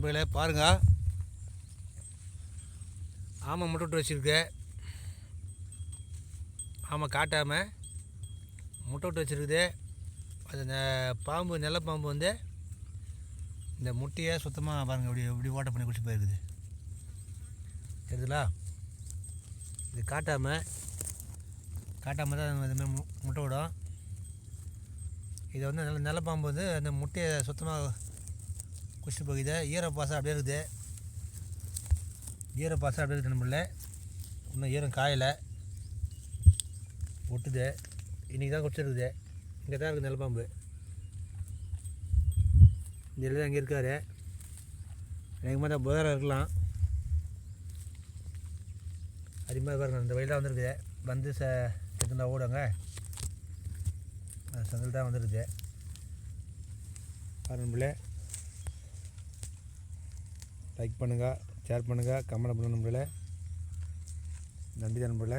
நண்பர்களே பாருங்க, ஆமை முட்டை விட்டு வச்சுருக்கு. ஆமை காட்டாமல் முட்டை விட்டு வச்சுருக்குது. அது இந்த பாம்பு, நெல்லை பாம்பு வந்து இந்த முட்டையை சுத்தமாக பாருங்கள் எப்படி ஓட்டை பண்ணி குடிச்சு போயிருக்குது. தெரியுதுங்களா? இது காட்டாமல் தான் இதுமாதிரி முட்டை விடும். இதை வந்து நெல்லை பாம்பு வந்து அந்த முட்டையை சுத்தமாக குடிச்சிட்டு போகுது. ஈரப்பாசம் அப்படியே இருக்குது. ஈரப்பாசம் அப்படியே இருக்குது நம்மள. இன்னும் ஈரம் காயலை, ஒட்டுது. இன்றைக்கி தான் குடிச்சிருக்குது. இங்கே தான் இருக்குது நெல்லை பாம்பு. இந்த தான் அங்கே இருக்கார். எனக்கு மாதிரி புதராக இருக்கலாம். அதிகமாக பாருங்க, இந்த வயல் தான் வந்துருக்குது. வந்து கிட்டத்தட்ட ஓடுங்க, அந்த சந்தில் தான் வந்துருக்குது. பாருங்க நம்மளே, லைக் பண்ணுங்கள், ஷேர் பண்ணுங்கள், கமெண்ட் பண்ணுங்கள் நம்மளே. நன்றி நண்பர்களே.